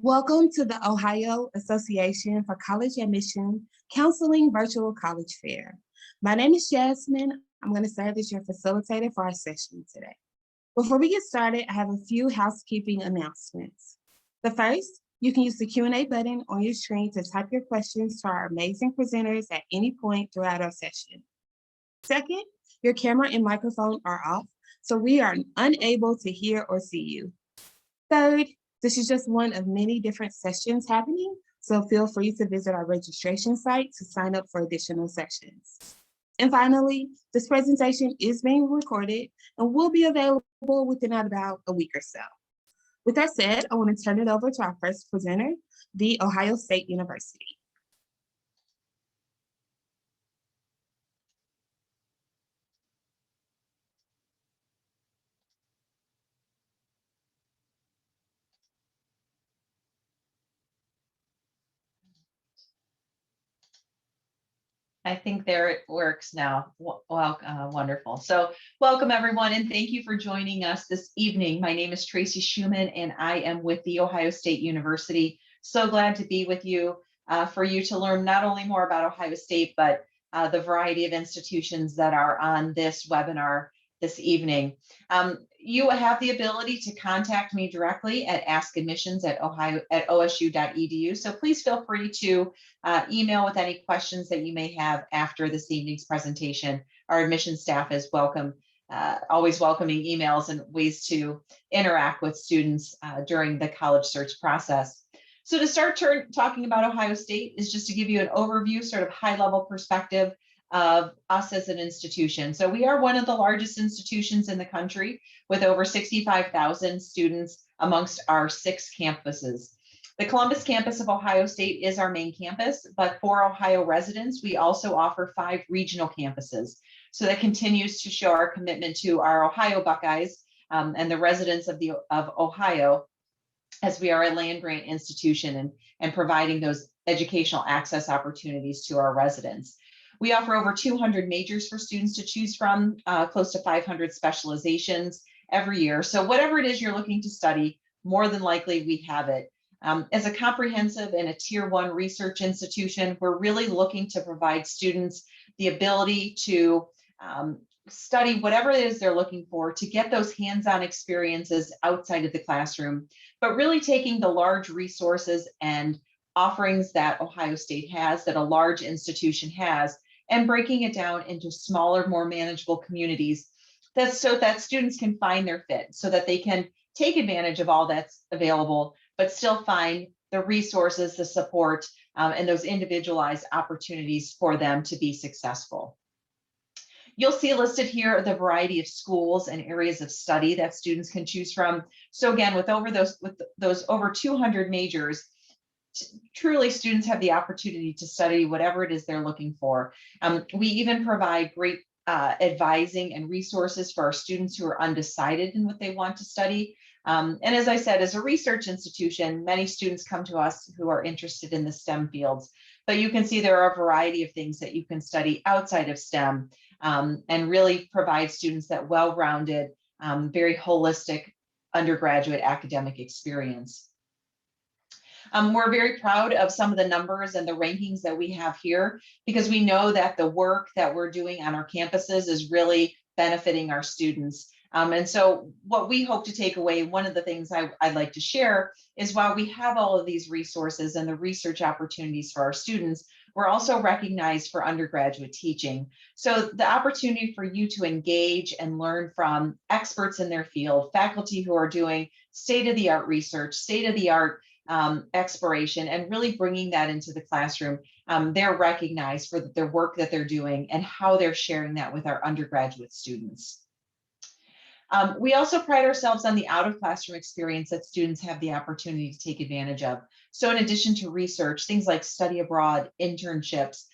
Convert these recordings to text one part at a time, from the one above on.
Welcome to the Ohio Association for College Admission Counseling Virtual College Fair. My name is Jasmine. I'm going to serve as your facilitator for our session today. Before we get started, I have a few housekeeping announcements. The first, you can use the Q&A button on your screen to type your questions to our amazing presenters at any point throughout our session. Second, your camera and microphone are off, so we are unable to hear or see you. Third, this is just one of many different sessions happening, so feel free to visit our registration site to sign up for additional sessions. And finally, this presentation is being recorded and will be available within about a week or so. With that said, I want to turn it over to our first presenter, The Ohio State University. I think there it works now. Wonderful. So welcome everyone, and thank you for joining us this evening. My name is Tracy Schumann, and I am with The Ohio State University. So glad to be with you for you to learn not only more about Ohio State, but the variety of institutions that are on this webinar this evening. You have the ability to contact me directly at askadmissions@osu.edu. So please feel free to email with any questions that you may have after this evening's presentation. Our admissions staff is always welcoming emails and ways to interact with students during the college search process. So to start talking about Ohio State is just to give you an overview, sort of high-level perspective of us as an institution. So we are one of the largest institutions in the country with over 65,000 students amongst our 6 campuses. The Columbus campus of Ohio State is our main campus, but for Ohio residents, we also offer 5 regional campuses. So that continues to show our commitment to our Ohio Buckeyes and the residents of Ohio, as we are a land-grant institution and providing those educational access opportunities to our residents. We offer over 200 majors for students to choose from, close to 500 specializations every year. So whatever it is you're looking to study, more than likely we have it. As a comprehensive and a tier 1 research institution, we're really looking to provide students the ability to study whatever it is they're looking for, to get those hands-on experiences outside of the classroom, but really taking the large resources and offerings that Ohio State has, that a large institution has, and breaking it down into smaller, more manageable communities, so that students can find their fit, so that they can take advantage of all that's available, but still find the resources, the support, and those individualized opportunities for them to be successful. You'll see listed here the variety of schools and areas of study that students can choose from. So again, with those over 200 majors, truly students have the opportunity to study whatever it is they're looking for. We even provide great advising and resources for our students who are undecided in what they want to study. And as I said, as a research institution, many students come to us who are interested in the STEM fields, but you can see there are a variety of things that you can study outside of STEM and really provide students that well-rounded, very holistic undergraduate academic experience. We're very proud of some of the numbers and the rankings that we have here, because we know that the work that we're doing on our campuses is really benefiting our students. And so what we hope to take away, one of the things I'd like to share is, while we have all of these resources and the research opportunities for our students, we're also recognized for undergraduate teaching. So the opportunity for you to engage and learn from experts in their field, faculty who are doing state-of-the-art research, state-of-the-art exploration, and really bringing that into the classroom. They're recognized for their work that they're doing and how they're sharing that with our undergraduate students. We also pride ourselves on the out-of-classroom experience that students have the opportunity to take advantage of. So in addition to research, things like study abroad, internships,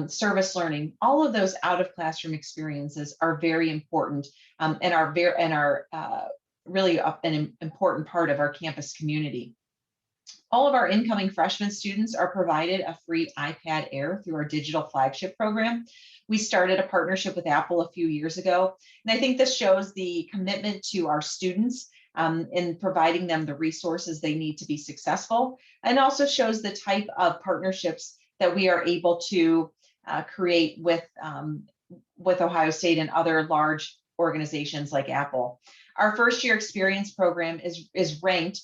service learning, all of those out-of-classroom experiences are very important and are really an important part of our campus community. All of our incoming freshman students are provided a free iPad Air through our digital flagship program. We started a partnership with Apple a few years ago, and I think this shows the commitment to our students in providing them the resources they need to be successful, and also shows the type of partnerships that we are able to create with Ohio State and other large organizations like Apple. Our first year experience program is ranked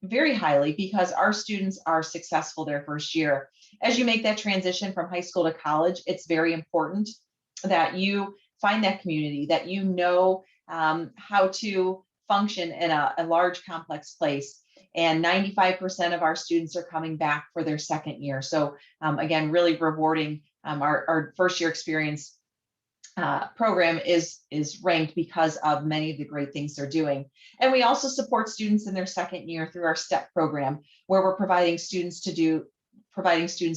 very highly because our students are successful their first year. As you make that transition from high school to college, it's very important that you find that community, that you know how to function in a large complex place. And 95% of our students are coming back for their second year. So again, really rewarding. Our first year experience program is ranked because of many of the great things they're doing. And we also support students in their second year through our STEP program, where we're providing students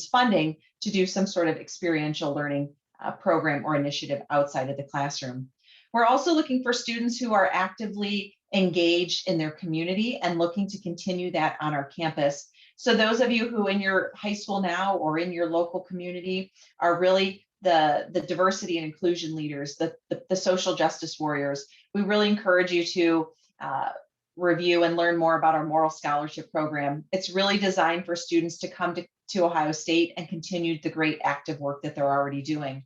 funding to do some sort of experiential learning program or initiative outside of the classroom. We're also looking for students who are actively engaged in their community and looking to continue that on our campus. So those of you who in your high school now or in your local community are really the diversity and inclusion leaders, the social justice warriors, we really encourage you to review and learn more about our Moral Scholarship Program. It's really designed for students to come to Ohio State and continue the great active work that they're already doing.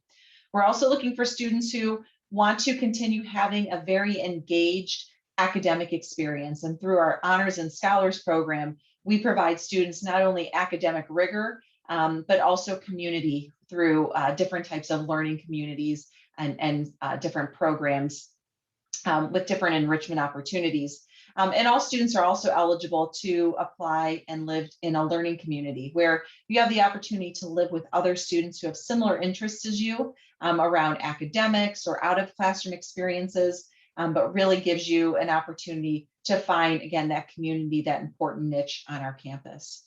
We're also looking for students who want to continue having a very engaged academic experience. And through our Honors and Scholars Program, we provide students not only academic rigor, but also community through different types of learning communities and different programs with different enrichment opportunities. And all students are also eligible to apply and live in a learning community where you have the opportunity to live with other students who have similar interests as you around academics or out of classroom experiences, but really gives you an opportunity to find, again, that community, that important niche on our campus.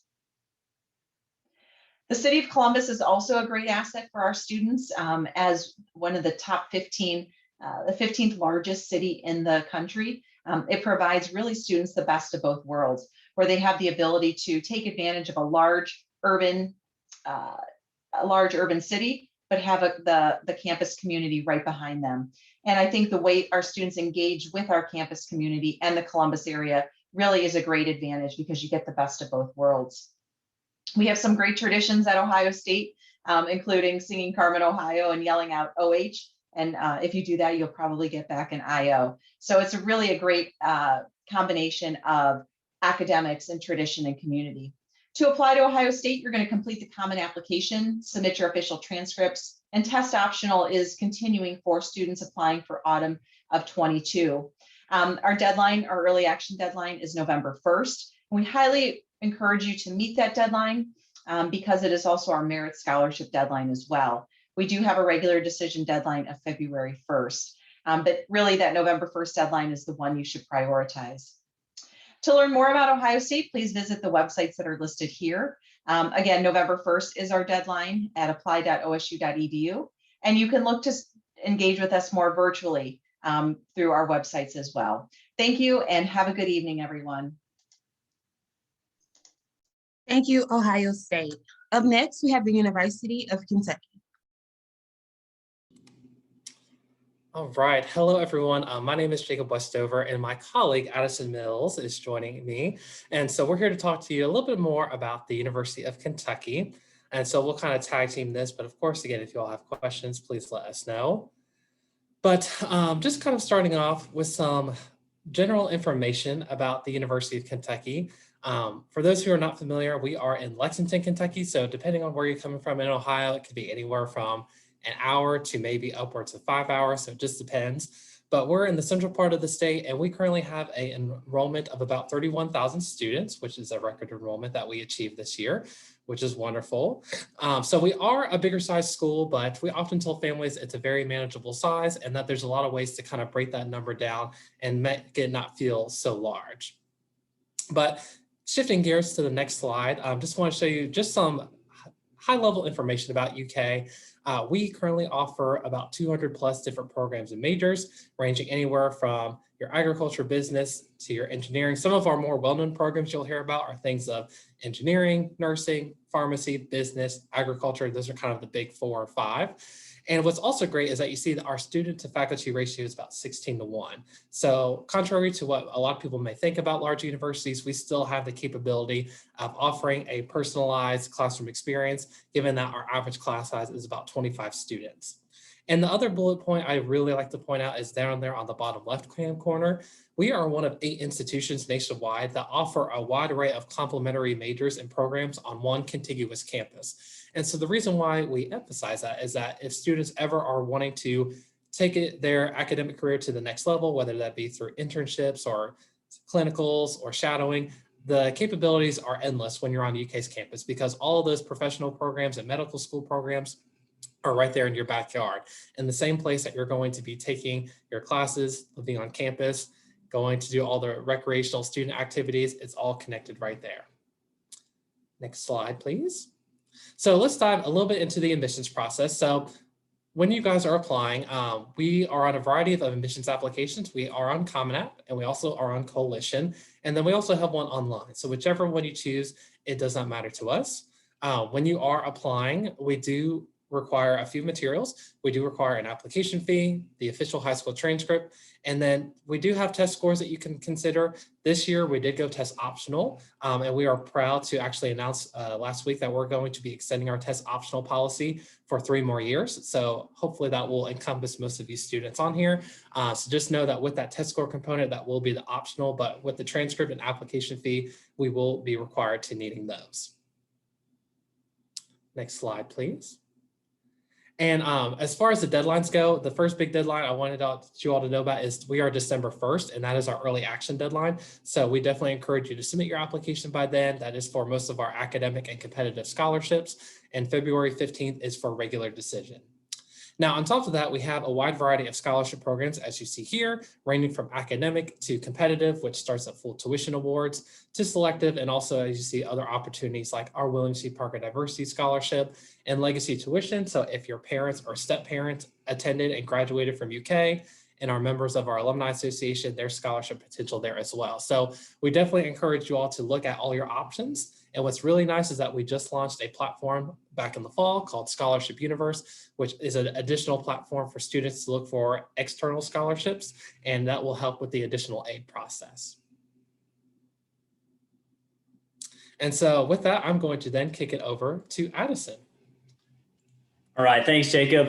The City of Columbus is also a great asset for our students as one of the top 15, the 15th largest city in the country. It provides really students the best of both worlds, where they have the ability to take advantage of a large urban city, but have the campus community right behind them. And I think the way our students engage with our campus community and the Columbus area really is a great advantage because you get the best of both worlds. We have some great traditions at Ohio State, including singing Carmen, Ohio and yelling out OH. And if you do that, you'll probably get back an IO. So it's really a great combination of academics and tradition and community. To apply to Ohio State, you're going to complete the common application, submit your official transcripts, and test optional is continuing for students applying for autumn of 22. Our deadline, our early action deadline is November 1st. And we highly encourage you to meet that deadline because it is also our merit scholarship deadline as well. We do have a regular decision deadline of February 1st, but really that November 1st deadline is the one you should prioritize. To learn more about Ohio State, please visit the websites that are listed here. Again, November 1st is our deadline at apply.osu.edu, and you can look to engage with us more virtually through our websites as well. Thank you and have a good evening, everyone. Thank you, Ohio State. Up next, we have the University of Kentucky. All right. Hello, everyone. My name is Jacob Westover, and my colleague Addison Mills is joining me. And so we're here to talk to you a little bit more about the University of Kentucky. And so we'll kind of tag team this. But of course, again, if you all have questions, please let us know. But just kind of starting off with some general information about the University of Kentucky. For those who are not familiar, we are in Lexington, Kentucky. So depending on where you're coming from in Ohio, it could be anywhere from an hour to maybe upwards of 5 hours. So it just depends. But we're in the central part of the state, and we currently have an enrollment of about 31,000 students, which is a record enrollment that we achieved this year, which is wonderful. So we are a bigger size school, but we often tell families it's a very manageable size and that there's a lot of ways to kind of break that number down and make it not feel so large. But shifting gears to the next slide, just want to show you just some high-level information about UK. We currently offer about 200 plus different programs and majors, ranging anywhere from your agriculture business to your engineering. Some of our more well-known programs you'll hear about are things of engineering, nursing, pharmacy, business, agriculture. Those are kind of the big 4 or 5. And what's also great is that you see that our student to faculty ratio is about 16:1. So contrary to what a lot of people may think about large universities, we still have the capability of offering a personalized classroom experience, given that our average class size is about 25 students. And the other bullet point I really like to point out is down there on the bottom left-hand corner. We are one of 8 institutions nationwide that offer a wide array of complementary majors and programs on one contiguous campus. And so the reason why we emphasize that is that if students ever are wanting to take their academic career to the next level, whether that be through internships or clinicals or shadowing, the capabilities are endless when you're on UK's campus, because all of those professional programs and medical school programs are right there in your backyard, in the same place that you're going to be taking your classes, living on campus, going to do all the recreational student activities. It's all connected right there. Next slide, please. So let's dive a little bit into the admissions process. So when you guys are applying, we are on a variety of admissions applications. We are on Common App, and we also are on Coalition. And then we also have one online. So whichever one you choose, it does not matter to us. When you are applying, we do require a few materials. We do require an application fee, the official high school transcript, and then we do have test scores that you can consider. This year, we did go test optional, and we are proud to actually announce last week that we're going to be extending our test optional policy for 3 more years. So hopefully that will encompass most of you students on here. So just know that with that test score component, that will be the optional, but with the transcript and application fee, we will be required to needing those. Next slide, please. And as far as the deadlines go, the first big deadline I wanted you all to know about is we are December 1st, and that is our early action deadline. So we definitely encourage you to submit your application by then. That is for most of our academic and competitive scholarships. And February 15th is for regular decision. Now, on top of that, we have a wide variety of scholarship programs, as you see here, ranging from academic to competitive, which starts at full tuition awards, to selective, and also, as you see, other opportunities like our William C. Parker Diversity Scholarship and Legacy Tuition. So if your parents or step-parents attended and graduated from UK and are members of our Alumni Association, there's scholarship potential there as well. So we definitely encourage you all to look at all your options. And what's really nice is that we just launched a platform back in the fall called Scholarship Universe, which is an additional platform for students to look for external scholarships, and that will help with the additional aid process. And so with that, I'm going to then kick it over to Addison. All right, thanks, Jacob.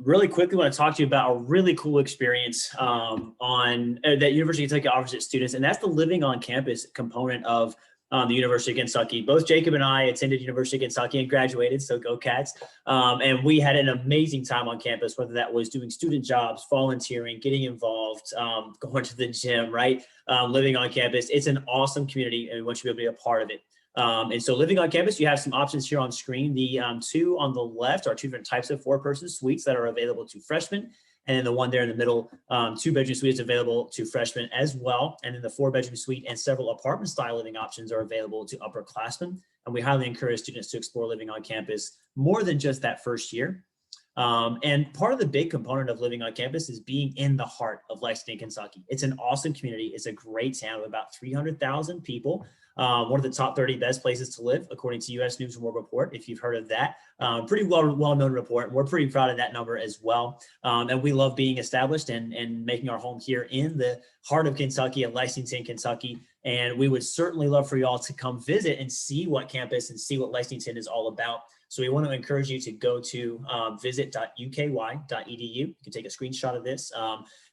Really quickly, want to talk to you about a really cool experience that University of Kentucky offers its students, and that's the living on campus component of the University of Kentucky. Both Jacob and I attended University of Kentucky and graduated, so go Cats. And we had an amazing time on campus, whether that was doing student jobs, volunteering, getting involved, going to the gym, right? Living on campus. It's an awesome community, and we want you to be able to be a part of it. And so living on campus, you have some options here on screen. The 2 on the left are 2 different types of 4-person suites that are available to freshmen. And then the one there in the middle, 2-bedroom suite is available to freshmen as well. And then the 4-bedroom suite and several apartment style living options are available to upperclassmen. And we highly encourage students to explore living on campus more than just that first year. And part of the big component of living on campus is being in the heart of Lexington, Kentucky. It's an awesome community. It's a great town with about 300,000 people. One of the top 30 best places to live, according to U.S. News and World Report, if you've heard of that. Pretty well-known report. We're pretty proud of that number as well. And we love being established and making our home here in the heart of Kentucky, at Lexington, Kentucky. And we would certainly love for you all to come visit and see what campus and see what Lexington is all about. So we want to encourage you to go to visit.uky.edu. You can take a screenshot of this.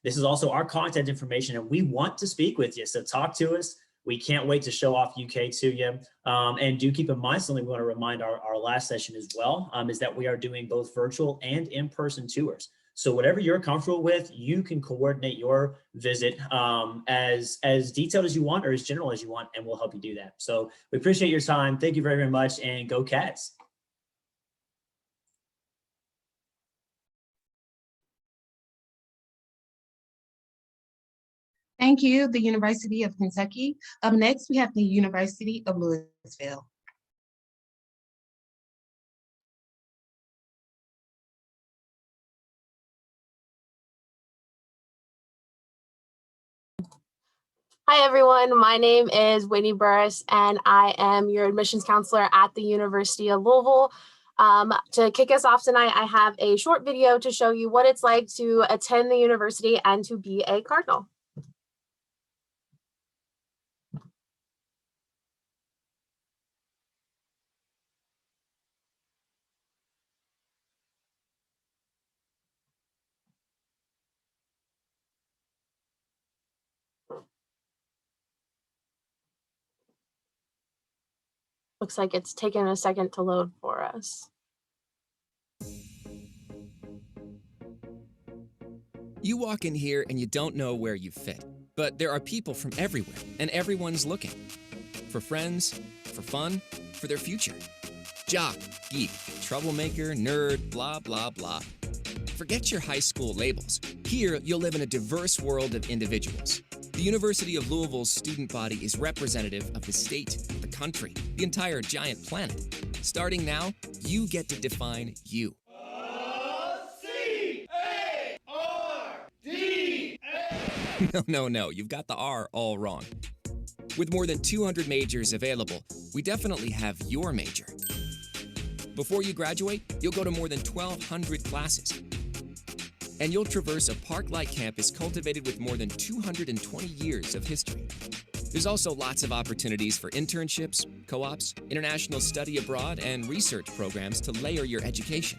This is also our contact information, and we want to speak with you. So talk to us. We can't wait to show off UK to you. And do keep in mind, something we want to remind our last session as well, is that we are doing both virtual and in-person tours. So whatever you're comfortable with, you can coordinate your visit as detailed as you want or as general as you want, and we'll help you do that. So we appreciate your time. Thank you very, very much, and go Cats. Thank you, the University of Kentucky. Up next, we have the University of Louisville. Hi, everyone. My name is Whitney Burris, and I am your admissions counselor at the University of Louisville. To kick us off tonight, I have a short video to show you what it's like to attend the university and to be a Cardinal. Looks like it's taken a second to load for us. You walk in here and you don't know where you fit, but there are people from everywhere and everyone's looking. For friends, for fun, for their future. Jock, geek, troublemaker, nerd, blah, blah, blah. Forget your high school labels. Here, you'll live in a diverse world of individuals. The University of Louisville's student body is representative of the state, the country, the entire giant planet. Starting now, you get to define you. No, you've got the R all wrong. With more than 200 majors available, we definitely have your major. Before you graduate, you'll go to more than 1,200 classes. And you'll traverse a park-like campus cultivated with more than 220 years of history. There's also lots of opportunities for internships, co-ops, international study abroad, and research programs to layer your education.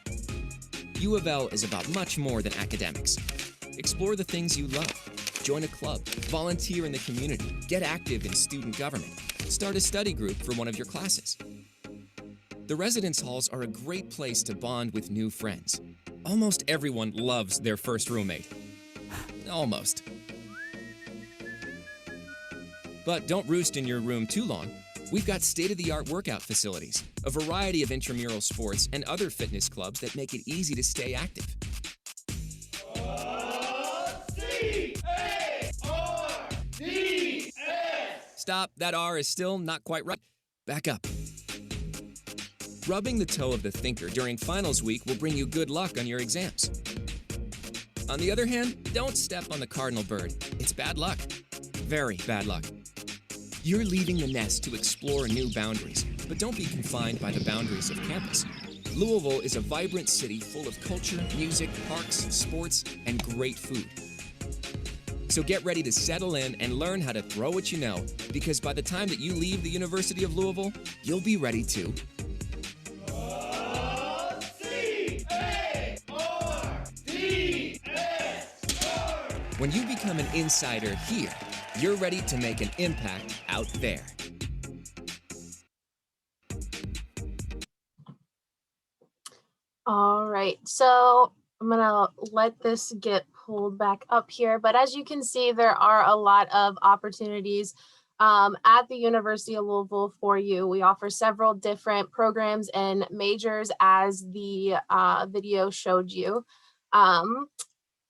U of L is about much more than academics. Explore the things you love. Join a club, volunteer in the community, get active in student government, start a study group for one of your classes. The residence halls are a great place to bond with new friends. Almost everyone loves their first roommate. Almost. But don't roost in your room too long. We've got state-of-the-art workout facilities, a variety of intramural sports, and other fitness clubs that make it easy to stay active. Stop, that R is still not quite right. Back up. Rubbing the toe of the thinker during finals week will bring you good luck on your exams. On the other hand, don't step on the cardinal bird. It's bad luck. Very bad luck. You're leaving the nest to explore new boundaries, but don't be confined by the boundaries of campus. Louisville is a vibrant city full of culture, music, parks, sports, and great food. So get ready to settle in and learn how to throw what you know, because by the time that you leave the University of Louisville, you'll be ready to When you become an insider here, you're ready to make an impact out there. All right, so I'm gonna let this get pulled back up here, but as you can see, there are a lot of opportunities at the University of Louisville for you. We offer several different programs and majors as the video showed you.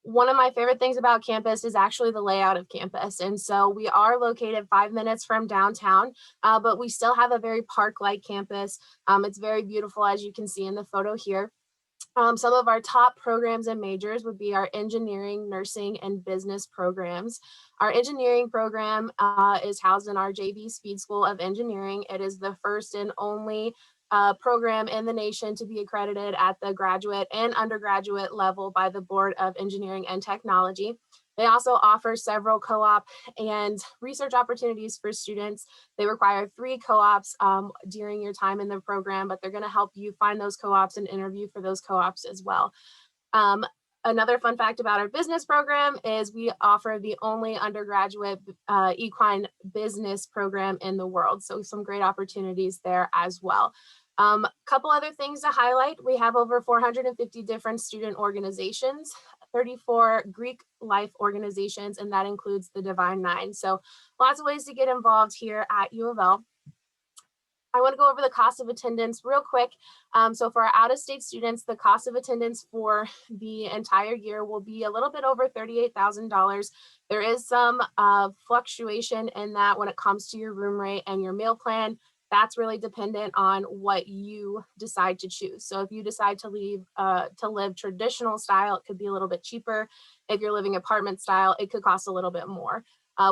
One of my favorite things about campus is actually the layout of campus. And so we are located 5 minutes from downtown, but we still have a very park-like campus. It's very beautiful, as you can see in the photo here. Some of our top programs and majors would be our engineering, nursing, and business programs. Our engineering program is housed in our JB Speed School of Engineering. It is the first and only program in the nation to be accredited at the graduate and undergraduate level by the Board of Engineering and Technology. They also offer several co-op and research opportunities for students. They require 3 co-ops during your time in the program, but they're going to help you find those co-ops and interview for those co-ops as well. Another fun fact about our business program is we offer the only undergraduate equine business program in the world. So some great opportunities there as well. Couple other things to highlight. We have over 450 different student organizations, 34 Greek life organizations, and that includes the Divine Nine. So lots of ways to get involved here at U of L. I want to go over the cost of attendance real quick. So for our out-of-state students, the cost of attendance for the entire year will be a little bit over $38,000. There is some fluctuation in that when it comes to your room rate and your meal plan. That's really dependent on what you decide to choose. So if you decide to live traditional style, it could be a little bit cheaper. If you're living apartment style, it could cost a little bit more.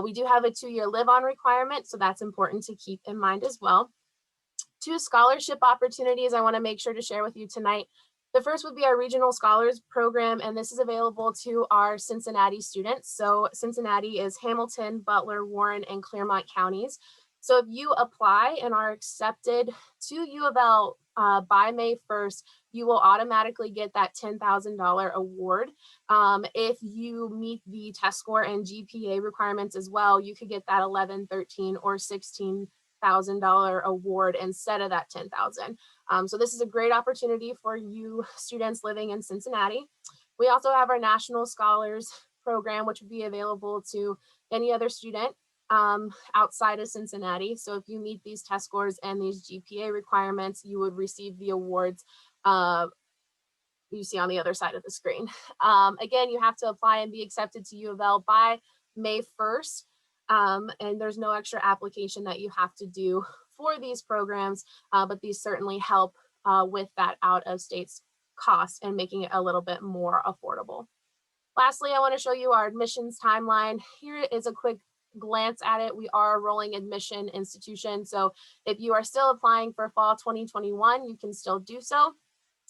We do have a 2-year live-on requirement, so that's important to keep in mind as well. 2 scholarship opportunities I want to make sure to share with you tonight. The first would be our Regional Scholars Program, and this is available to our Cincinnati students. So Cincinnati is Hamilton, Butler, Warren, and Claremont counties. So if you apply and are accepted to U of L by May 1st, you will automatically get that $10,000 award. If you meet the test score and GPA requirements as well, you could get that $11,000, $13,000, or $16,000 award instead of that $10,000. So this is a great opportunity for you students living in Cincinnati. We also have our National Scholars Program, which would be available to any other student outside of Cincinnati. So if you meet these test scores and these GPA requirements, you would receive the awards you see on the other side of the screen. Again, you have to apply and be accepted to U of L by May 1st. And there's no extra application that you have to do for these programs, but these certainly help with that out of state cost and making it a little bit more affordable. Lastly, I want to show you our admissions timeline. Here is a quick glance at it. We are a rolling admission institution. So if you are still applying for fall 2021, you can still do so.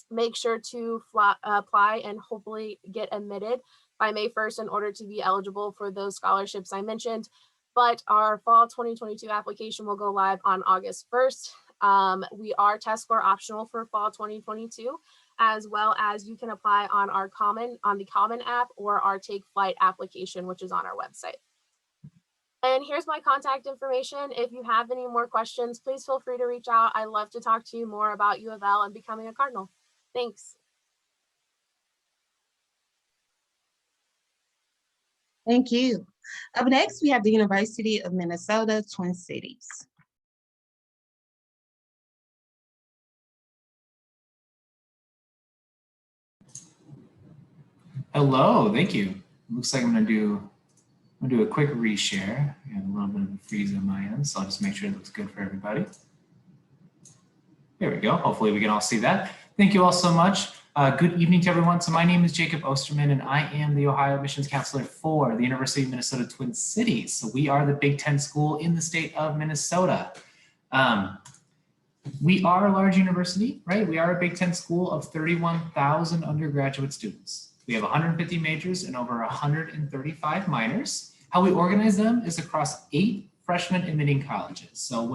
Make sure to apply and hopefully get admitted by May 1st in order to be eligible for those scholarships I mentioned. But our fall 2022 application will go live on August 1st. We are test score optional for fall 2022, as well as you can apply on the Common app or our Take Flight application, which is on our website. And here's my contact information. If you have any more questions, please feel free to reach out. I love to talk to you more about U of L and becoming a Cardinal. Thanks. Thank you. Up next, we have the University of Minnesota, Twin Cities. Hello, thank you. Looks like I'm gonna do a quick reshare. I have a little bit of a freeze on my end, so I'll just make sure it looks good for everybody. There we go. Hopefully we can all see that. Thank you all so much. Good evening to everyone. So my name is Jacob Osterman, and I am the Ohio Admissions Counselor for the University of Minnesota Twin Cities. So we are the Big Ten school in the state of Minnesota. We are a large university, right? We are a Big Ten school of 31,000 undergraduate students. We have 150 majors and over 135 minors. How we organize them is across 8 freshman admitting colleges. So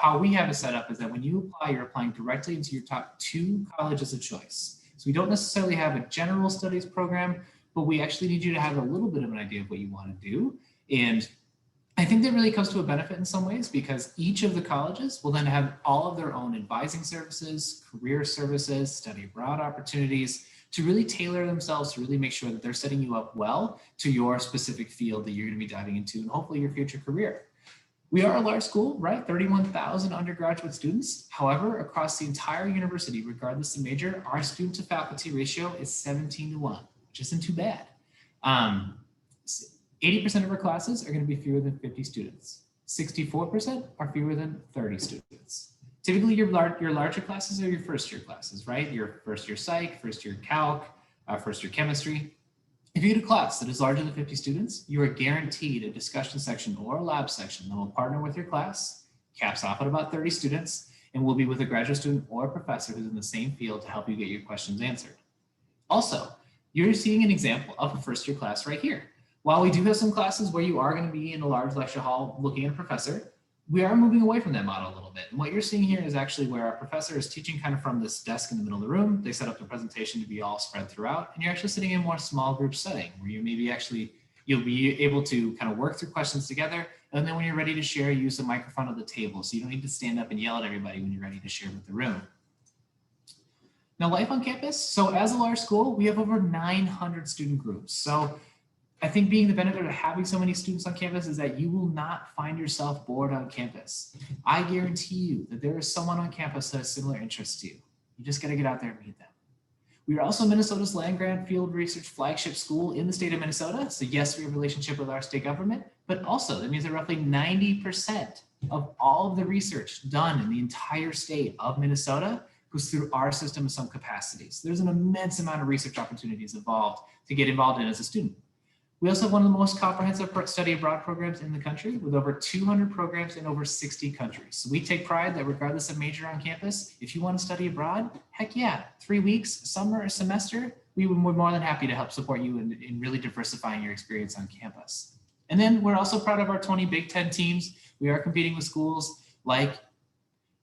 how we have it set up is that when you apply, you're applying directly into your top 2 colleges of choice. So we don't necessarily have a general studies program, but we actually need you to have a little bit of an idea of what you want to do. And I think that really comes to a benefit in some ways because each of the colleges will then have all of their own advising services, career services, study abroad opportunities to really tailor themselves to really make sure that they're setting you up well to your specific field that you're going to be diving into and hopefully your future career. We are a large school, right? 31,000 undergraduate students. However, across the entire university, regardless of major, our student to faculty ratio is 17:1, which isn't too bad. 80% of our classes are going to be fewer than 50 students. 64% are fewer than 30 students. Typically, your larger classes are your first year classes, right? Your first year psych, first year calc, first year chemistry. If you get a class that is larger than 50 students, you are guaranteed a discussion section or a lab section that will partner with your class, caps off at about 30 students, and will be with a graduate student or a professor who's in the same field to help you get your questions answered. Also, you're seeing an example of a first year class right here. While we do have some classes where you are going to be in a large lecture hall looking at a professor, we are moving away from that model a little bit. And what you're seeing here is actually where our professor is teaching kind of from this desk in the middle of the room. They set up the presentation to be all spread throughout, and you're actually sitting in a more small group setting where you maybe you'll be able to kind of work through questions together. And then when you're ready to share, use the microphone at the table. So you don't need to stand up and yell at everybody when you're ready to share with the room. Now, life on campus. So as a large school, we have over 900 student groups. So I think being the benefit of having so many students on campus is that you will not find yourself bored on campus. I guarantee you that there is someone on campus that has similar interests to you. You just got to get out there and meet them. We are also Minnesota's land-grant field research flagship school in the state of Minnesota. So yes, we have a relationship with our state government, but also that means that roughly 90% of all of the research done in the entire state of Minnesota goes through our system in some capacity. So there's an immense amount of research opportunities involved to get involved in as a student. We also have one of the most comprehensive study abroad programs in the country with over 200 programs in over 60 countries. So we take pride that regardless of major on campus, if you want to study abroad, heck yeah, 3 weeks, summer, or semester, we're more than happy to help support you in really diversifying your experience on campus. And then we're also proud of our 20 Big Ten teams. We are competing with schools like,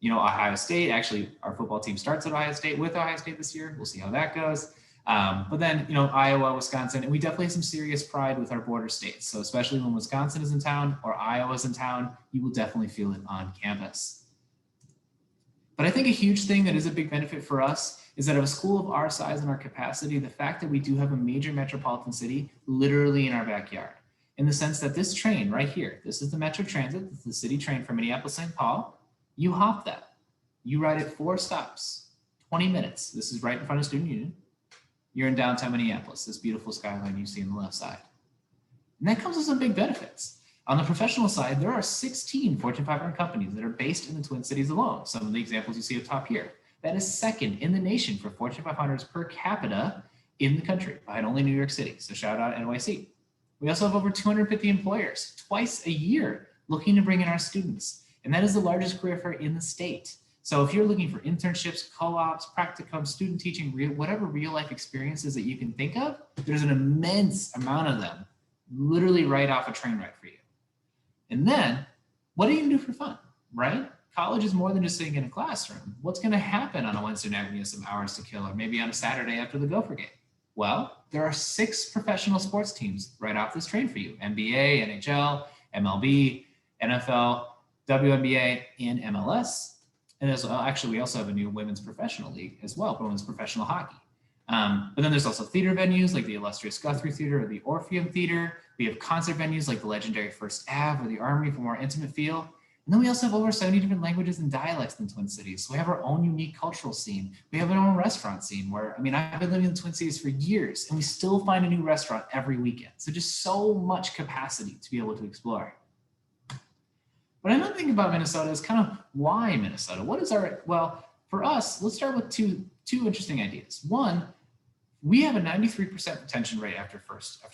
Ohio State. Actually, our football team starts at Ohio State with Ohio State this year. We'll see how that goes. But then, Iowa, Wisconsin, and we definitely have some serious pride with our border states. So especially when Wisconsin is in town or Iowa's in town, you will definitely feel it on campus. But I think a huge thing that is a big benefit for us is that of a school of our size and our capacity, the fact that we do have a major metropolitan city literally in our backyard, in the sense that this train right here, this is the Metro Transit, this is the city train from Minneapolis-St. Paul. You hop that, you ride it 4 stops, 20 minutes. This is right in front of Student Union. You're in downtown Minneapolis, this beautiful skyline you see on the left side. And that comes with some big benefits. On the professional side, there are 16 Fortune 500 companies that are based in the Twin Cities alone. Some of the examples you see up top here. That is second in the nation for Fortune 500s per capita in the country, behind only New York City. So shout out NYC. We also have over 250 employers twice a year looking to bring in our students. And that is the largest career fair in the state. So if you're looking for internships, co-ops, practicums, student teaching, whatever real life experiences that you can think of, there's an immense amount of them literally right off a train ride for you. And then what do you do for fun, right? College is more than just sitting in a classroom. What's going to happen on a Wednesday night when you have some hours to kill, or maybe on a Saturday after the Gopher game? Well, there are 6 professional sports teams right off this train for you. NBA, NHL, MLB, NFL, WNBA, and MLS. And actually, we also have a new women's professional league as well, women's professional hockey. But then there's also theater venues like the illustrious Guthrie Theater or the Orpheum Theater. We have concert venues like the legendary First Ave or the Armory for more intimate feel. And then we also have over 70 different languages and dialects in the Twin Cities. So we have our own unique cultural scene. We have our own restaurant scene where, I've been living in the Twin Cities for years and we still find a new restaurant every weekend. So just so much capacity to be able to explore. But another thing about Minnesota is kind of why Minnesota? For us, let's start with two interesting ideas. One, we have a 93% retention rate after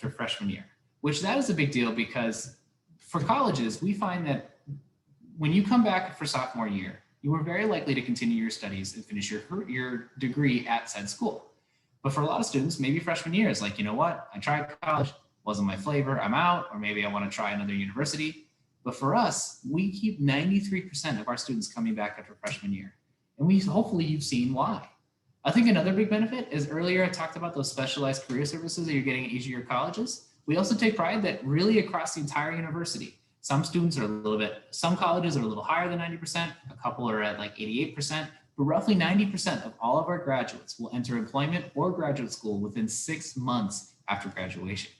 freshman year, which that is a big deal because for colleges, we find that when you come back for sophomore year, you are very likely to continue your studies and finish your degree at said school. But for a lot of students, maybe freshman year is like, I tried college, wasn't my flavor, I'm out, or maybe I want to try another university. But for us, we keep 93% of our students coming back after freshman year. And hopefully you've seen why. I think another big benefit is earlier I talked about those specialized career services that you're getting at each of your colleges. We also take pride that really across the entire university, some colleges are a little higher than 90%, a couple are at like 88%, but roughly 90% of all of our graduates will enter employment or graduate school within 6 months after graduation.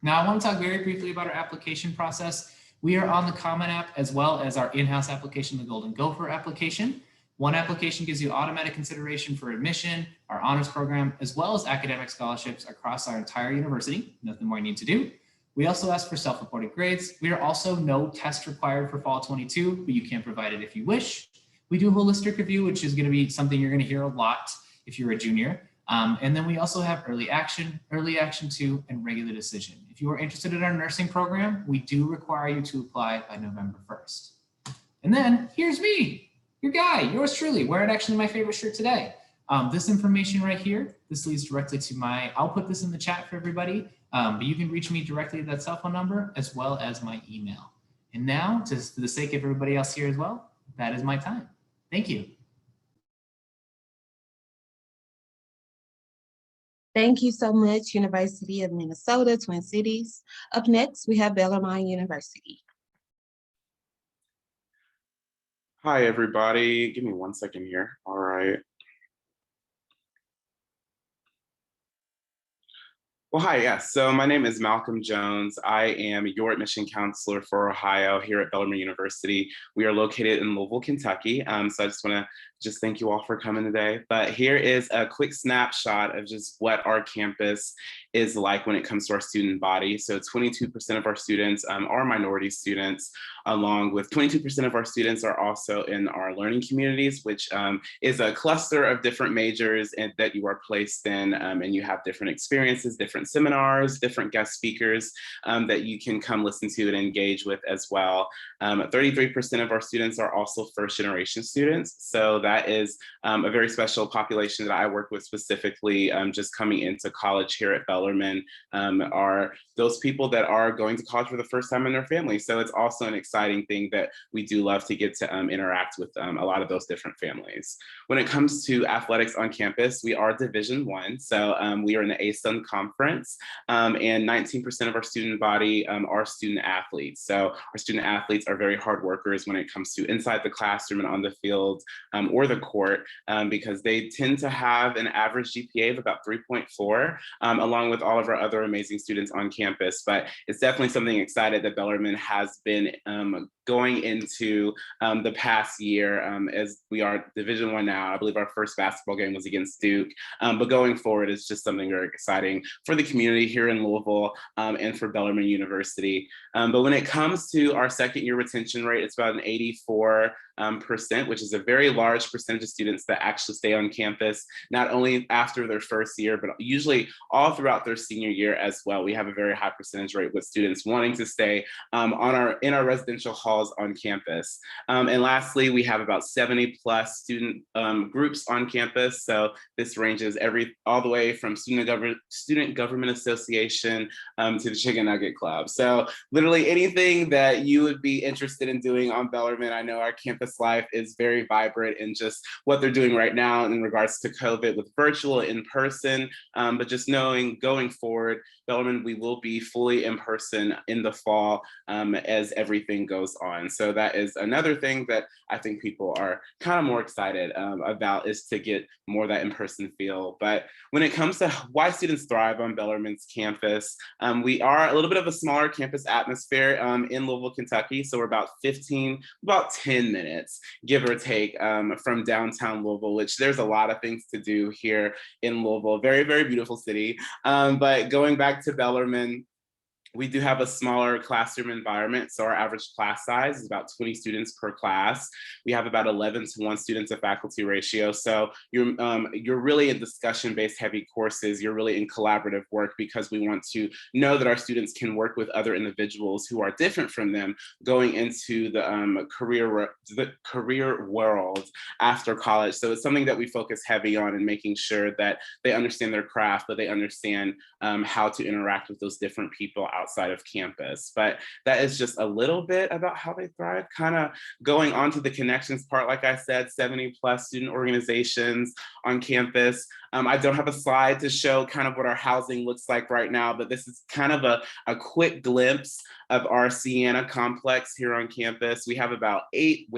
Now, I want to talk very briefly about our application process. We are on the Common App as well as our in-house application, the Golden Gopher application. One application gives you automatic consideration for admission, our honors program, as well as academic scholarships across our entire university. Nothing more you need to do. We also ask for self-reported grades. We are also no test required for fall 22, but you can provide it if you wish. We do a holistic review, which is going to be something you're going to hear a lot if you're a junior. And then we also have early action 2, and regular decision. If you are interested in our nursing program, we do require you to apply by November 1st. And then here's me, your guy, yours truly, wearing actually my favorite shirt today. This information right here, this leads directly to I'll put this in the chat for everybody, but you can reach me directly at that cell phone number as well as my email. And now, for the sake of everybody else here as well, that is my time. Thank you. Thank you so much, University of Minnesota, Twin Cities. Up next, we have Bellarmine University. Hi, everybody. Give me 1 second here. All right. Well, hi, yes. So my name is Malcolm Jones. I am your admission counselor for Ohio here at Bellarmine University. We are located in Louisville, Kentucky. So I just want to thank you all for coming today. But here is a quick snapshot of just what our campus is like when it comes to our student body. So 22% of our students are minority students, along with 22% of our students are also in our learning communities, which is a cluster of different majors that you are placed in, and you have different experiences, different different seminars, different guest speakers that you can come listen to and engage with as well. 33% of our students are also first generation students. So that is a very special population that I work with specifically just coming into college here at Bellarmine are those people that are going to college for the first time in their family. So it's also an exciting thing that we do love to get to interact with a lot of those different families. When it comes to athletics on campus, we are Division I. So we are in the ASUN conference and 19% of our student body are student athletes. So our student athletes are very hard workers when it comes to inside the classroom and on the field or the court because they tend to have an average GPA of about 3.4 along with all of our other amazing students on campus. But it's definitely something excited that Bellarmine has been going into the past year as we are Division I now. I believe our first basketball game was against Duke, but going forward is just something very exciting for the community here in Louisville and for Bellarmine University. But when it comes to our second year retention rate, it's about an 84%, which is a very large percentage of students that actually stay on campus, not only after their first year, but usually all throughout their senior year as well. We have a very high percentage rate with students wanting to stay in our residential halls on campus. And lastly, we have about 70 plus student groups on campus. So this ranges all the way from Student Government Association to the Chicken Nugget Club. So literally anything that you would be interested in doing on Bellarmine. I know our campus life is very vibrant in just what they're doing right now in regards to COVID with virtual, in person, but just knowing going forward, Bellarmine, we will be fully in person in the fall as everything goes on. So that is another thing that I think people are kind of more excited about, is to get more of that in-person feel. But when it comes to why students thrive on Bellarmine's campus, we are a little bit of a smaller campus atmosphere in Louisville, Kentucky. So we're about 10 minutes, give or take, from downtown Louisville, which there's a lot of things to do here in Louisville. Very, very beautiful city. But going back to Bellarmine, we do have a smaller classroom environment. So our average class size is about 20 students per class. We have about 11 to 1 student to faculty ratio. So you're really in discussion-based heavy courses. You're really in collaborative work because we want to know that our students can work with other individuals who are different from them going into the career world after college. So it's something that we focus heavy on and making sure that they understand their craft, but they understand how to interact with those different people outside of campus. But that is just a little bit about how they thrive. Kind of going on to the connections part, like I said, 70 plus student organizations on campus. I don't have a slide to show kind of what our housing looks like right now, but this is kind of a quick glimpse of our Sienna complex here on campus. We have eight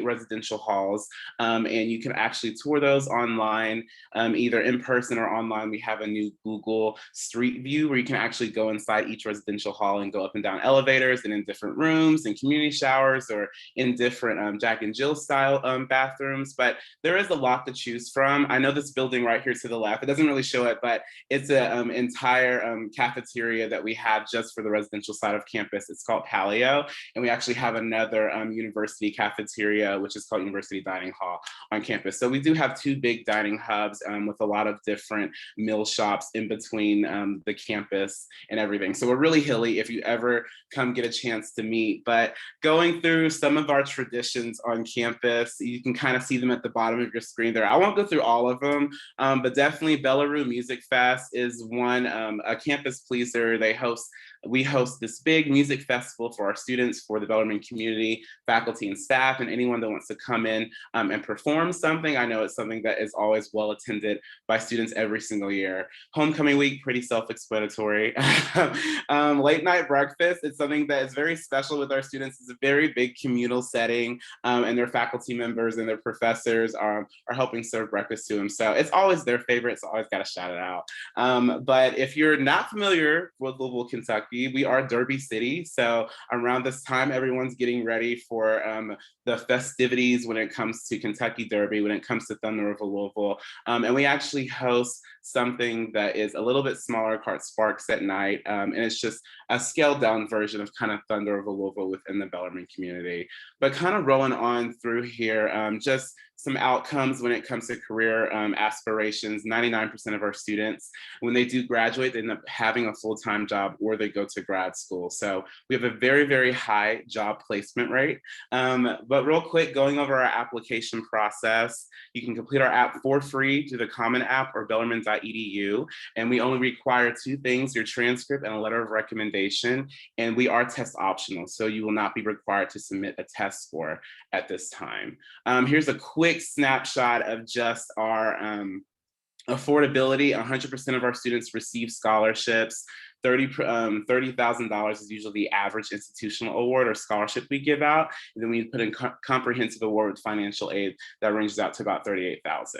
residential halls, and you can actually tour those online, either in person or online. We have a new Google Street View where you can actually go inside each residential hall and go up and down elevators and in different rooms and community showers or in different Jack and Jill style bathrooms. But there is a lot to choose from. I know this building right here to the left, it doesn't really show it, but it's an entire cafeteria that we have just for the residential side of campus. It's called Palio, and we actually have another university cafeteria, which is called University Dining Hall on campus. So we do have 2 big dining hubs with a lot of different meal shops in between the campus and everything. So we're really hilly if you ever come get a chance to meet. But going through some of our traditions on campus, you can kind of see them at the bottom of your screen there. I won't go through all of them, but definitely Bellaroo Music Fest is one, a campus pleaser. We host this big music festival for our students, for the Bellarmine community, faculty and staff, and anyone that wants to come in and perform something. I know it's something that is always well attended by students every single year. Homecoming week, pretty self-explanatory. Late night breakfast, it's something that is very special with our students. It's a very big communal setting, and their faculty members and their professors are helping serve breakfast to them. So it's always their favorite, so always got to shout it out. But if you're not familiar with Louisville, Kentucky, Kentucky. We are Derby City. So around this time, everyone's getting ready for the festivities when it comes to Kentucky Derby, when it comes to Thunder of Louisville. And we actually host something that is a little bit smaller called Sparks at Night. And it's just a scaled down version of kind of Thunder of Louisville within the Bellarmine community. But kind of rolling on through here, just some outcomes when it comes to career aspirations. 99% of our students, when they do graduate, they end up having a full-time job or they go to grad school. So we have a very, very high job placement rate. But real quick, going over our application process, you can complete our app for free through the Common App or bellarmine.edu. And we only require two things, your transcript and a letter of recommendation. And we are test optional, so you will not be required to submit a test score at this time. Here's a quick snapshot of just our affordability. 100% of our students receive scholarships. $30,000 is usually the average institutional award or scholarship we give out. And then we put in comprehensive award with financial aid that ranges out to about $38,000.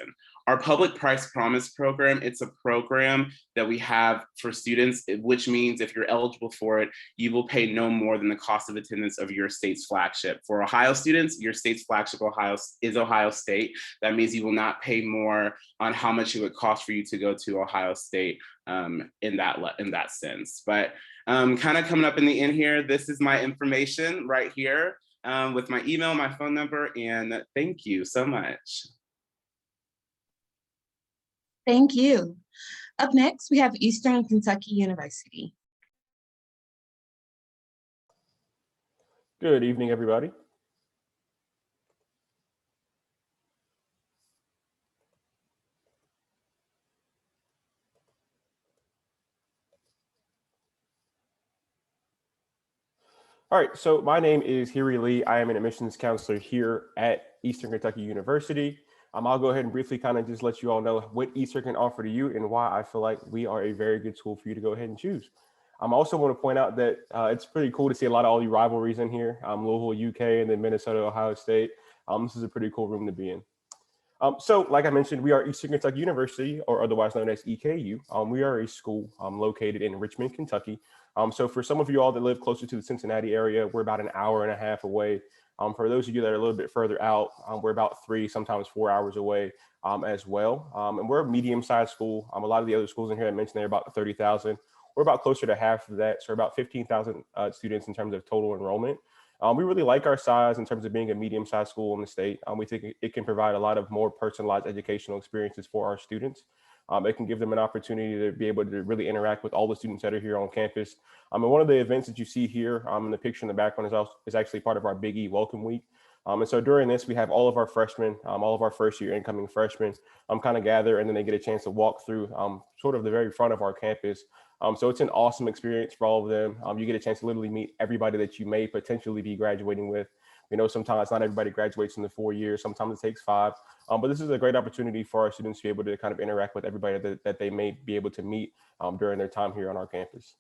Our public price promise program, it's a program that we have for students, which means if you're eligible for it, you will pay no more than the cost of attendance of your state's flagship. For Ohio students, your state's flagship is Ohio State. That means you will not pay more on how much it would cost for you to go to Ohio State in that sense. But kind of coming up in the end here, this is my information right here with my email, my phone number, and thank you so much. Thank you. Up next, we have Eastern Kentucky University. Good evening, everybody. All right, so my name is Huey Lee. I am an admissions counselor here at Eastern Kentucky University. I'll go ahead and briefly kind of just let you all know what Eastern can offer to you and why I feel like we are a very good tool for you to go ahead and choose. I also want to point out that it's pretty cool to see a lot of all the rivalries in here. Louisville, UK, and then Minnesota, Ohio State. This is a pretty cool room to be in. So like I mentioned, we are Eastern Kentucky University, or otherwise known as EKU. We are a school located in Richmond, Kentucky. So for some of you all that live closer to the Cincinnati area, we're about an hour and a half away. For those of you that are a little bit further out, we're about 3, sometimes 4 hours away as well. And we're a medium-sized school. A lot of the other schools in here I mentioned, they're about 30,000. We're about closer to half of that, so about 15,000 students in terms of total enrollment. We really like our size in terms of being a medium-sized school in the state. We think it can provide a lot of more personalized educational experiences for our students. It can give them an opportunity to be able to really interact with all the students that are here on campus. And one of the events that you see here in the picture in the background is actually part of our Big E Welcome Week. And so during this, we have all of our freshmen, all of our first year incoming freshmen kind of gather, and then they get a chance to walk through sort of the very front of our campus. So it's an awesome experience for all of them. You get a chance to literally meet everybody that you may potentially be graduating with. We know sometimes not everybody graduates in the 4 years, sometimes it takes 5. But this is a great opportunity for our students to be able to kind of interact with everybody that they may be able to meet during their time here on our campus.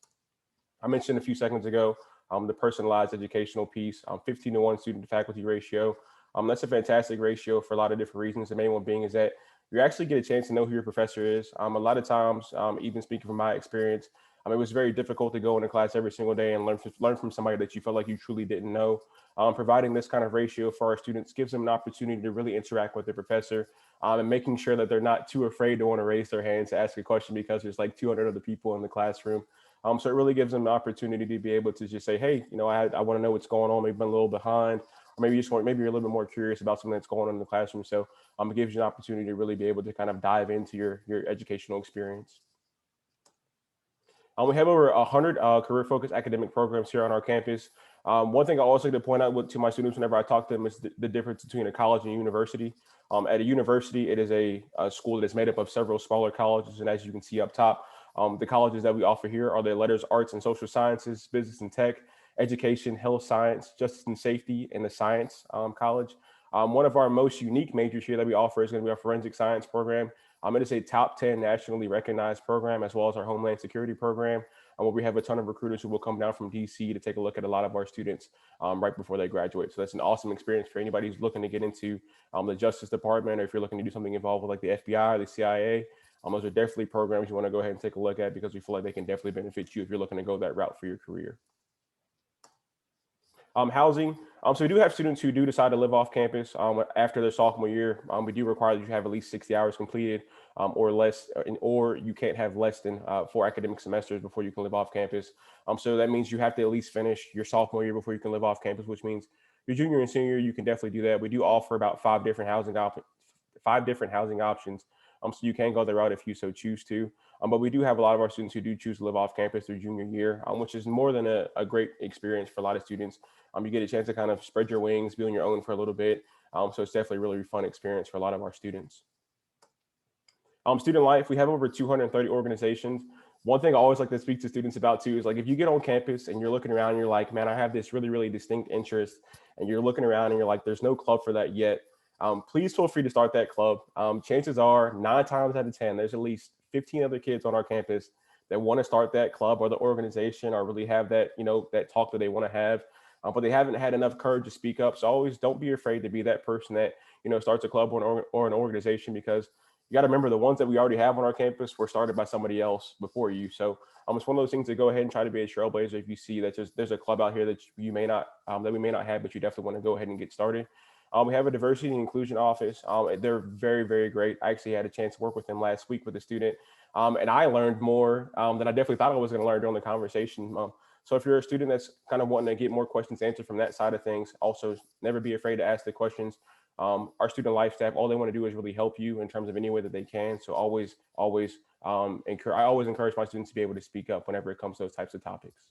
I mentioned a few seconds ago, the personalized educational piece, 15-to-1 student to faculty ratio. That's a fantastic ratio for a lot of different reasons. The main one being is that you actually get a chance to know who your professor is. A lot of times, even speaking from my experience, it was very difficult to go into class every single day and learn from somebody that you felt like you truly didn't know. Providing this kind of ratio for our students gives them an opportunity to really interact with their professor and making sure that they're not too afraid to want to raise their hands to ask a question because there's like 200 other people in the classroom. So it really gives them the opportunity to be able to just say, hey, I want to know what's going on. Maybe I'm a little behind, or maybe you're a little bit more curious about something that's going on in the classroom. So it gives you an opportunity to really be able to kind of dive into your educational experience. We have over 100 career-focused academic programs here on our campus. One thing I also like to point out to my students whenever I talk to them is the difference between a college and a university. At a university, it is a school that is made up of several smaller colleges. And as you can see up top, the colleges that we offer here are the letters, arts and social sciences, business and tech, education, health science, justice and safety, and the science college. One of our most unique majors here that we offer is going to be our forensic science program. It is a top 10 nationally recognized program, as well as our Homeland Security program, where we have a ton of recruiters who will come down from DC to take a look at a lot of our students right before they graduate. So that's an awesome experience for anybody who's looking to get into the Justice Department, or if you're looking to do something involved with like the FBI or the CIA. Those are definitely programs you want to go ahead and take a look at because we feel like they can definitely benefit you if you're looking to go that route for your career. Housing. So we do have students who do decide to live off campus after their sophomore year. We do require that you have at least 60 hours completed or less, or you can't have less than 4 academic semesters before you can live off campus. So that means you have to at least finish your sophomore year before you can live off campus, which means your junior and senior, you can definitely do that. We do offer about 5 different housing options. So you can go the route if you so choose to. But we do have a lot of our students who do choose to live off campus their junior year, which is more than a great experience for a lot of students. You get a chance to kind of spread your wings, be on your own for a little bit. So it's definitely a really fun experience for a lot of our students. Student life, we have over 230 organizations. One thing I always like to speak to students about too is like, if you get on campus and you're looking around and you're like, man, I have this really, really distinct interest, and you're looking around and you're like, there's no club for that yet. Please feel free to start that club. Chances are 9 times out of 10, there's at least 15 other kids on our campus that want to start that club or the organization or really have that, that talk that they want to have. But they haven't had enough courage to speak up. So always don't be afraid to be that person that, starts a club or an organization, because you got to remember the ones that we already have on our campus were started by somebody else before you. So it's one of those things to go ahead and try to be a trailblazer if you see that there's a club out here that you may not, that we may not have, but you definitely want to go ahead and get started. We have a diversity and inclusion office. They're very, very great. I actually had a chance to work with them last week with a student, and I learned more than I definitely thought I was going to learn during the conversation. So if you're a student that's kind of wanting to get more questions answered from that side of things, also never be afraid to ask the questions. Our student life staff, all they want to do is really help you in terms of any way that they can. So I always encourage my students to be able to speak up whenever it comes to those types of topics.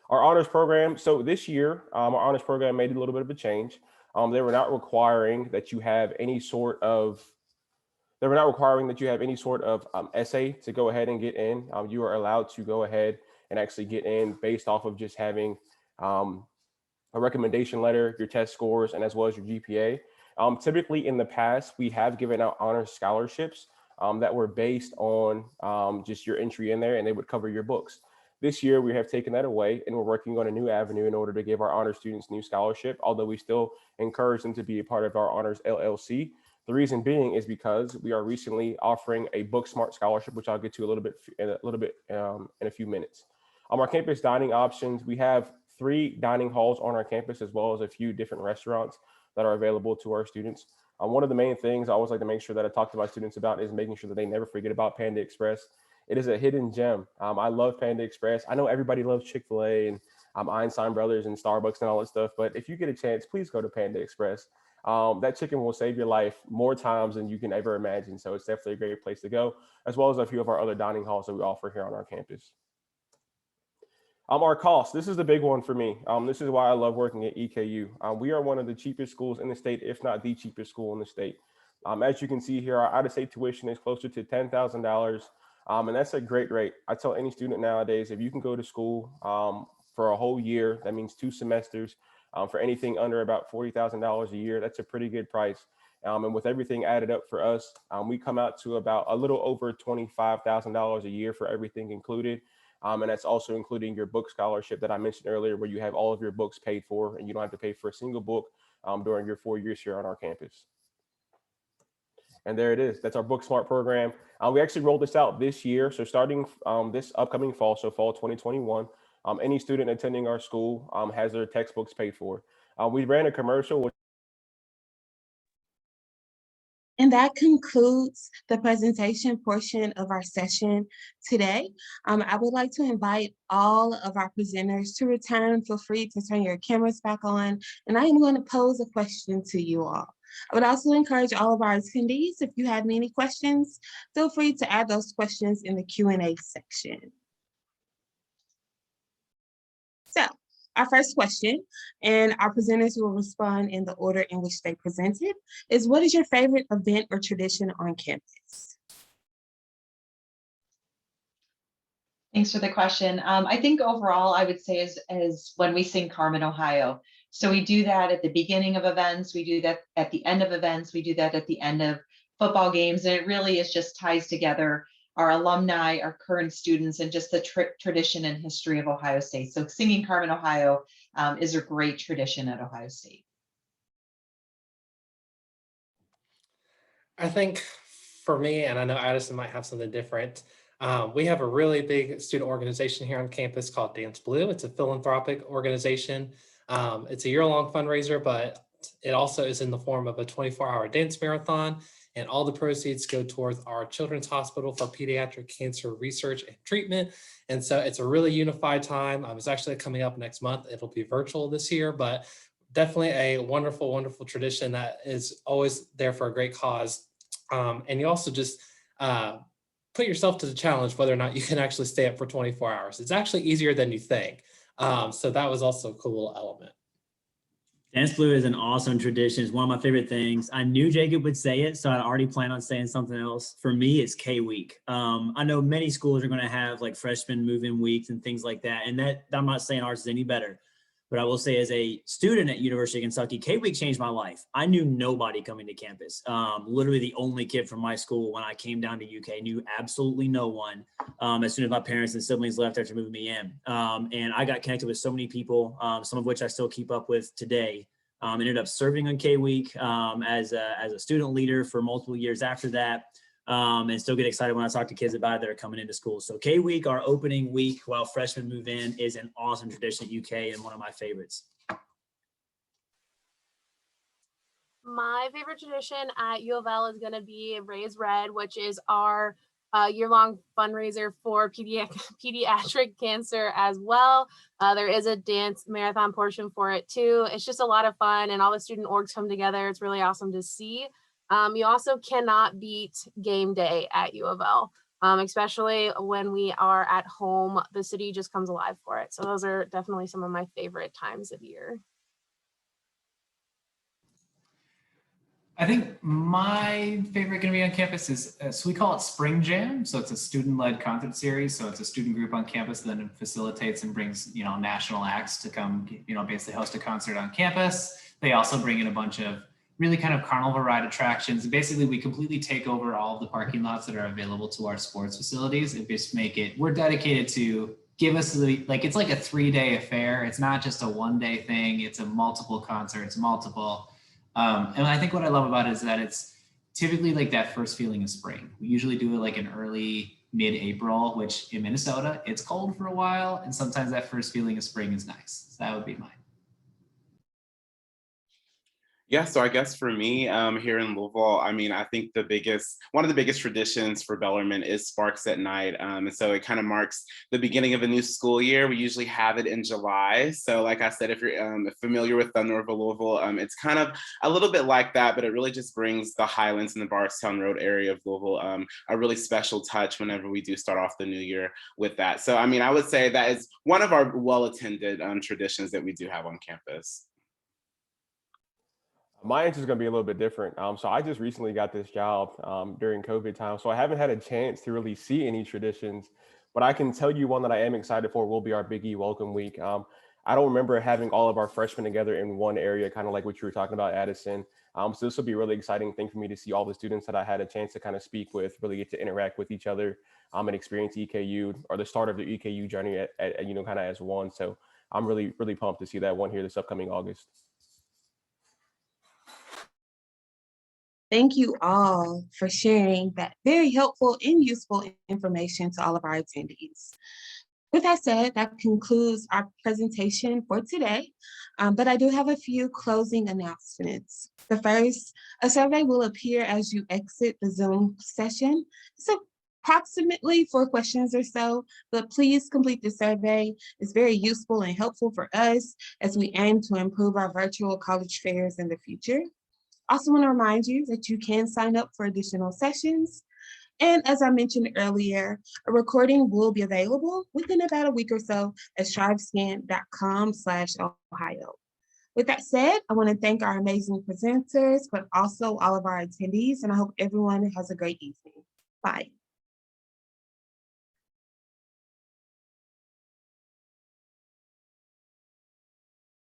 Our honors program. So this year, our honors program made a little bit of a change. They were not requiring that you have any sort of essay to go ahead and get in. You are allowed to go ahead and actually get in based off of just having a recommendation letter, your test scores, and as well as your GPA. Typically in the past, we have given out honors scholarships that were based on just your entry in there, and they would cover your books. This year, we have taken that away, and we're working on a new avenue in order to give our honor students new scholarship, although we still encourage them to be a part of our honors LLC. The reason being is because we are recently offering a Book Smart scholarship, which I'll get to in a few minutes. Our campus dining options, we have 3 dining halls on our campus, as well as a few different restaurants that are available to our students. One of the main things I always like to make sure that I talk to my students about is making sure that they never forget about Panda Express. It is a hidden gem. I love Panda Express. I know everybody loves Chick-fil-A and Einstein Brothers and Starbucks and all that stuff, but if you get a chance, please go to Panda Express. That chicken will save your life more times than you can ever imagine. So it's definitely a great place to go, as well as a few of our other dining halls that we offer here on our campus. Our costs, this is the big one for me. This is why I love working at EKU. We are one of the cheapest schools in the state, if not the cheapest school in the state. As you can see here, our out-of-state tuition is closer to $10,000. And that's a great rate. I tell any student nowadays, if you can go to school for a whole year, that means 2 semesters, for anything under about $40,000 a year, that's a pretty good price. And with everything added up for us, we come out to about a little over $25,000 a year for everything included. And that's also including your book scholarship that I mentioned earlier, where you have all of your books paid for and you don't have to pay for a single book during your 4 years here on our campus. And there it is. That's our Book Smart program. We actually rolled this out this year. So starting this upcoming fall, so fall 2021, any student attending our school has their textbooks paid for. We ran a commercial. And that concludes the presentation portion of our session today. I would like to invite all of our presenters to return. Feel free to turn your cameras back on, and I am going to pose a question to you all. I would also encourage all of our attendees, if you have any questions, feel free to add those questions in the Q&A section. So, our first question, and our presenters will respond in the order in which they presented, is what is your favorite event or tradition on campus? Thanks for the question. I think overall, I would say is when we sing Carmen, Ohio. So we do that at the beginning of events, we do that at the end of events, we do that at the end of football games, and it really is just ties together our alumni, our current students, and just the tradition and history of Ohio State. So singing Carmen, Ohio is a great tradition at Ohio State. I think for me, and I know Addison might have something different, we have a really big student organization here on campus called Dance Blue. It's a philanthropic organization. It's a year-long fundraiser, but it also is in the form of a 24-hour dance marathon, and all the proceeds go towards our Children's Hospital for Pediatric Cancer Research and Treatment. And so it's a really unified time. It's actually coming up next month. It'll be virtual this year, but definitely a wonderful, wonderful tradition that is always there for a great cause. And you also just put yourself to the challenge whether or not you can actually stay up for 24 hours. It's actually easier than you think. So that was also a cool element. Dance Blue is an awesome tradition. It's one of my favorite things. I knew Jacob would say it, so I already planned on saying something else. For me, it's K Week. I know many schools are going to have like freshman move-in weeks and things like that. And that I'm not saying ours is any better, but I will say as a student at University of Kentucky, K Week changed my life. I knew nobody coming to campus. Literally the only kid from my school when I came down to UK, knew absolutely no one as soon as my parents and siblings left after moving me in. And I got connected with so many people, some of which I still keep up with today. Ended up serving on K Week as a student leader for multiple years after that. And still get excited when I talk to kids about it that are coming into school. So K Week, our opening week while freshmen move in, is an awesome tradition at UK and one of my favorites. My favorite tradition at U of L is going to be Raise Red, which is our year-long fundraiser for pediatric cancer as well. There is a dance marathon portion for it too. It's just a lot of fun and all the student orgs come together. It's really awesome to see. You also cannot beat game day at U of L, especially when we are at home. The city just comes alive for it. So those are definitely some of my favorite times of year. I think my favorite going to be on campus is, so we call it Spring Jam. So it's a student-led concert series. So it's a student group on campus that then facilitates and brings, national acts to come, basically host a concert on campus. They also bring in a bunch of really kind of carnival ride attractions. Basically, we completely take over all of the parking lots that are available to our sports facilities and just make it, we're dedicated to give us it's like a 3-day affair. It's not just a 1-day thing. It's a multiple concerts, and I think what I love about it is that it's typically like that first feeling of spring. We usually do it like in early mid-April, which in Minnesota, it's cold for a while. And sometimes that first feeling of spring is nice. So that would be mine. Yeah, so I guess for me here in Louisville, I think one of the biggest traditions for Bellarmine is Sparks at Night. And so it kind of marks the beginning of a new school year. We usually have it in July. So like I said, if you're familiar with Northville, Louisville, it's kind of a little bit like that, but it really just brings the Highlands and the Bardstown Road area of Louisville a really special touch whenever we do start off the new year with that. So, I would say that is one of our well-attended traditions that we do have on campus. My answer is going to be a little bit different. So I just recently got this job during COVID time, so I haven't had a chance to really see any traditions, but I can tell you one that I am excited for will be our Big E Welcome Week. I don't remember having all of our freshmen together in one area, kind of like what you were talking about, Addison. So this will be a really exciting thing for me to see all the students that I had a chance to kind of speak with, really get to interact with each other and experience EKU or the start of the EKU journey at kind of as one. So I'm really, really pumped to see that one here this upcoming August. Thank you all for sharing that very helpful and useful information to all of our attendees. With that said, that concludes our presentation for today, but I do have a few closing announcements. The first, a survey will appear as you exit the Zoom session. So approximately 4 questions or so, but please complete the survey. It's very useful and helpful for us as we aim to improve our virtual college fairs in the future. Also want to remind you that you can sign up for additional sessions. And as I mentioned earlier, a recording will be available within about a week or so at strivescan.com/Ohio. With that said, I want to thank our amazing presenters, but also all of our attendees, and I hope everyone has a great evening. Bye.